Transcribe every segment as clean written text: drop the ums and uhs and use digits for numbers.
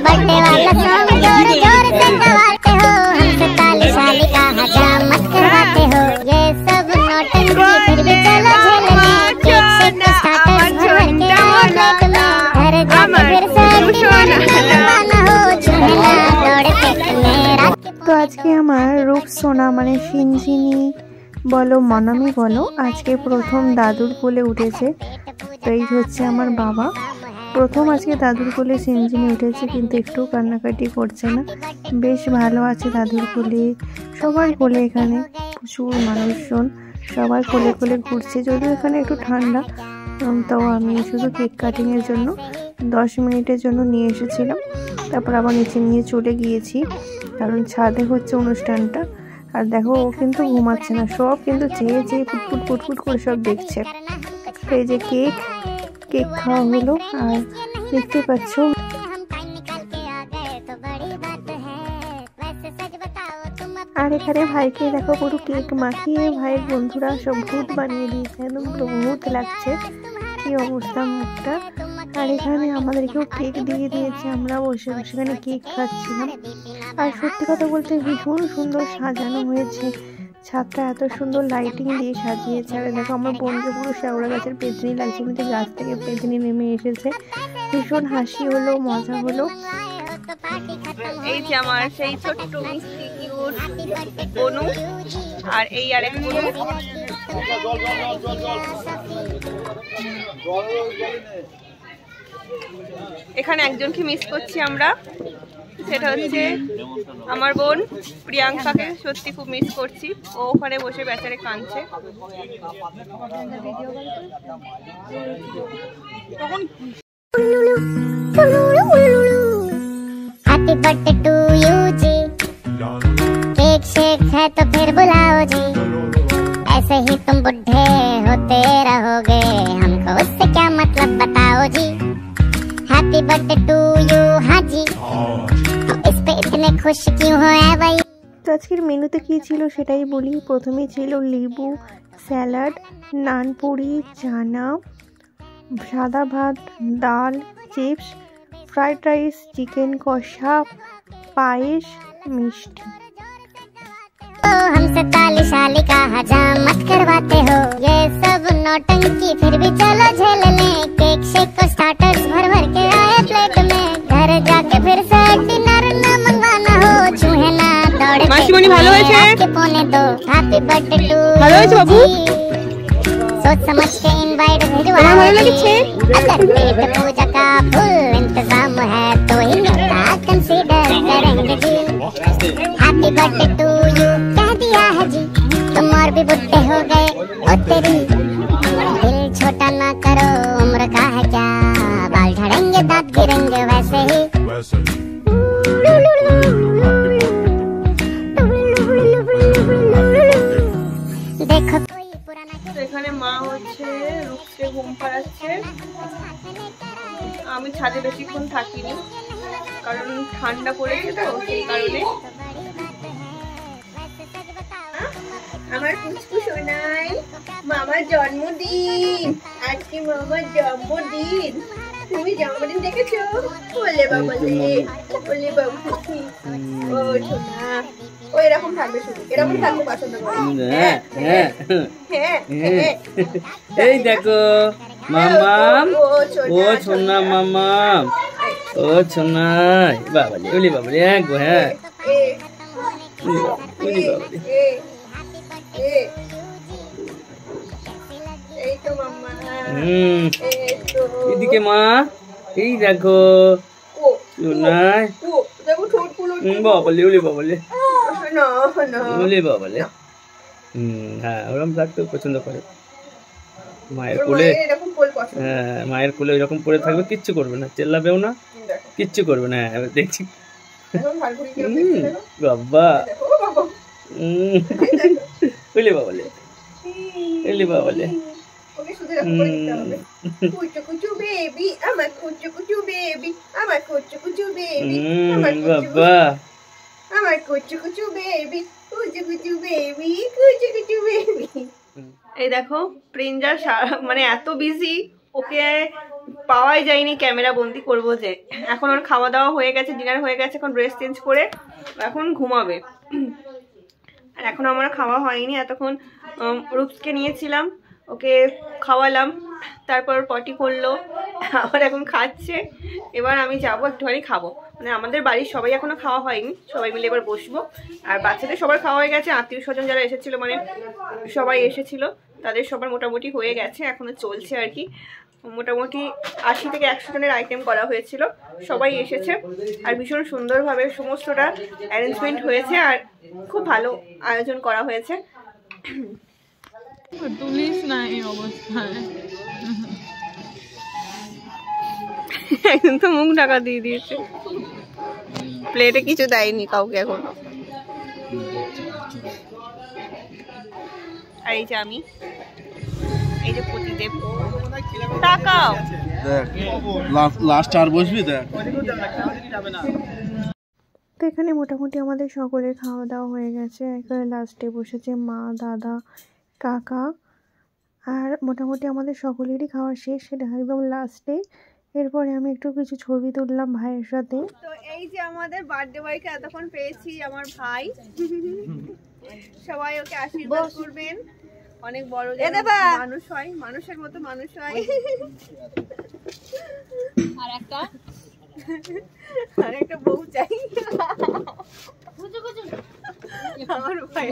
Birthday वाला song जोर जोर से गवाते हो, हमसे काली शाली का हजाम मत करवाते हो। ये सब नौटंकी फिर भी चलो झेलने, केक से स्टार्टर्स भर के आए घर जाके फिर से दीवाना हो, झूलना दौड़े फेंकने रात। তো আজকে আমার রূপসোনা মানে সিনজিনি বলো মনামি বলো আজকে প্রথম দাদুর কোলে উঠেছে। তো এই হচ্ছে আমার বাবা, প্রথম আজকে দাদুর কোলে সিনজিনি উঠেছে, কিন্তু একটু কান্নাকাটি করছে না, বেশ ভালো আছে দাদুর কোলে। সবার কোলে এখানে প্রচুর মানুষজন, সবাই কোলে কোলে ঘুরছে, যদিও এখানে একটু ঠান্ডা। তো আমি শুধু কেক কাটিংয়ের জন্য 10 মিনিটের জন্য নিয়ে এসেছিলাম, তারপর আবার নিচে নিয়ে চলে গিয়েছি, কারণ ছাদে হচ্ছে অনুষ্ঠানটা। আর দেখো ও কিন্তু ঘুমাচ্ছে না, সব কিন্তু চেয়ে চেয়ে ফুটফুট ফুটফুট করে সব দেখছে। এই যে কেক কেক খাওয়া হলো, আর দেখতে পাচ্ছ আর এখানে ভাইকে দেখো পুরো কেক মাখিয়ে ভাইয়ের বন্ধুরা সব ভূত বানিয়ে দিয়েছে, একদম পুরো ভূত লাগছে, কি অবস্থা মুখটা। আর এখানে আমাদেরকেও কেক দিয়ে দিয়েছে, আমরা বসে সেখানে কেক খাচ্ছিলাম। আর সত্যি কথা বলতে ভীষণ সুন্দর সাজানো হয়েছে, ছাদটা এত সুন্দর লাইটিং দিয়ে সাজিয়েছে। আর দেখো আমার বোনকে পুরো শেওড়া গাছের পেছনি লাগছে, মধ্যে গাছ থেকে পেছনি নেমে এসেছে, ভীষণ হাসি হলো, মজা হলো। এই যে আমার সেই ছোট্ট মিষ্টি কিউট বনু, আর এই আরেক বনু। এখানে একজনকে মিস করছি আমরা, সেটা হচ্ছে আমার বোন প্রিয়াঙ্কাকে সত্যি খুব মিস করছি। ও ওখানে বসে বেচারে কাঁদছে। हैप्पी बर्थडे टू यू जी, केक शेक है तो फिर बुलाओ जी, ऐसे ही तुम बुढ़े होते रहोगे, हमको उससे क्या मतलब बताओ जी। हैप्पी बर्थडे टू यू हाँ जी, इस पे इतने खुश क्यों हो है भाई। তো আজকের মেনুতে কী ছিল সেটাই বলি। প্রথমে ছিল লেবু, স্যালাড, নানপুরি, চানা, সাদা ভাত, ডাল, চিপস, ফ্রাইড রাইস, চিকেন কষা, পায়েস, মিষ্টি। हमसे ताली शाली का हजाम मत करवाते हो, ये सब नौटंकी फिर भी चलो झेल लें, केक शेक को स्टार्टर्स भर भर के आए प्लेट में, घर जाके फिर से डिनर न मंगवाना हो, चूहे ना दौड़े मासीमणि ভালো হয়েছে? पौने दो। हैप्पी बर्थडे टू ভালো হয়েছে বাবু? सोच समझ के इनवाइट भिजवा, ভালো লেগেছে? अगर पेट पूजा का फुल इंतजाम है तो ही न्योता कंसीडर करेंगे जी। हैप्पी बर्थडे टू यू कह दिया है जी, तुम और भी बुढ़े हो गए ओ तेरी, दिल छोटा ना करो उम्र का है क्या, बाल झड़ेंगे दांत गिरेंगे वैसे ही। देखो कोई पुराना এখানে মা হচ্ছে রূপকে ঘুম পাড়াচ্ছে। আমি ছাদে বেশিক্ষণ থাকিনি কারণ ঠান্ডা পড়েছে তো, সেই কারণে। আমার পুচকু সোনাই, মামার জন্মদিন আজকে, মামার জন্মদিন। তুমি জন্মদিন দেখেছো? বলে বাবা বলে বাবু, ও সোনা ও এরকম থাকবে, শুধু এরকম থাকতে পছন্দ করে। এই দেখো মামাম, ও সোনা মামাম, ও সোনাই, বাবালে ওলি বাবালে, হ্যাঁ গো হ্যাঁ, ওলি বাবালে। এই তো মাম্মা, এদিকে মা, এই দেখো সোনাই, বাবালে ওলি বাবালে, ওলি বাবালে। হ্যাঁ ওরকম থাকতে পছন্দ করে, মায়ের কোলে। হ্যাঁ মায়ের কোলে ওইরকম পড়ে থাকবে, কিচ্ছু করবে না, চেল্লাবেও না, কিচ্ছু করবে না। হ্যাঁ দেখছি বাবা, ওলি বাবালে, ওলি বাবালে। বাবা আমার কুচু কুচু বেবি, কুচু কুচু বেবি, কুচু কুচু বেবি। এই দেখো প্রিঞ্জার মানে এত বিজি, ওকে পাওয়াই যায়নি ক্যামেরা বন্দি করবো যে। এখন ওর খাওয়া দাওয়া হয়ে গেছে, ডিনার হয়ে গেছে, এখন ড্রেস চেঞ্জ করে এখন ঘুমাবে। আর এখন আমার খাওয়া হয়নি, এতক্ষণ রূপসকে নিয়েছিলাম, ওকে খাওয়ালাম, তারপর পটি করলো, আবার এখন খাচ্ছে। এবার আমি যাবো একটুখানি খাবো, মানে আমাদের বাড়ির সবাই এখনো খাওয়া হয়নি, সবাই মিলে এবার বসবো। আর বাচ্চাদের সবার খাওয়া হয়ে গেছে, আত্মীয় স্বজন যারা এসেছিলো মানে সবাই এসেছিলো, তাদের সবার মোটামুটি হয়ে গেছে, এখনো চলছে আর কি। মোটামুটি 80 থেকে 100 জনের আইটেম করা হয়েছিল, সবাই এসেছে। আর ভীষণ সুন্দরভাবে সমস্তটা অ্যারেঞ্জমেন্ট হয়েছে, আর খুব ভালো আয়োজন করা হয়েছে। তুলিস না এই অবস্থায়, একদম তো মুখ ঢাকা দিয়ে দিয়েছে, প্লেটে কিছু দেয়নি কাউকে এখনো। আর এই যে আমি, এই যে প্রতিদেব, তাকাও লাস্ট আর বসবি দেখ। তো এখানে মোটামুটি আমাদের সকলের খাওয়া দাওয়া হয়ে গেছে। এখানে লাস্টে বসেছে মা, দাদা, কাকা, আর মোটামুটি আমাদের সকলেরই খাওয়া শেষ, সেটা একদম লাস্টে। এরপরে আমি একটু কিছু ছবি তুললাম ভাইয়ের সাথে। তো এই যে আমাদের বার্থডে বয়কে এতক্ষণ পেয়েছি, আমার ভাই। সবাই ওকে আশীর্বাদ করবেন, অনেক বড় মানুষ হয়, মানুষের মতো মানুষ হয়। আর একটা বউ চাই আমার ভাই।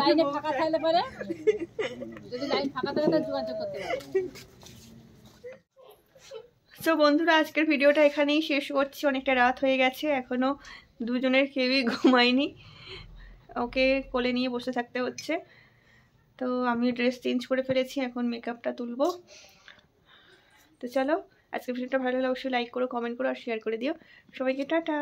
তো বন্ধুরা আজকের ভিডিওটা এখানেই শেষ করছি, অনেকটা রাত হয়ে গেছে, এখনো দুজনের কেউই ঘুমায়নি, ওকে কোলে নিয়ে বসে থাকতে হচ্ছে। তো আমি ড্রেস চেঞ্জ করে ফেলেছি, এখন মেকআপটা তুলবো। তো চলো, আজকের ভিডিওটা ভালো লাগলে অবশ্যই লাইক করো, কমেন্ট করো আর শেয়ার করে দিও। সবাইকে টাটা।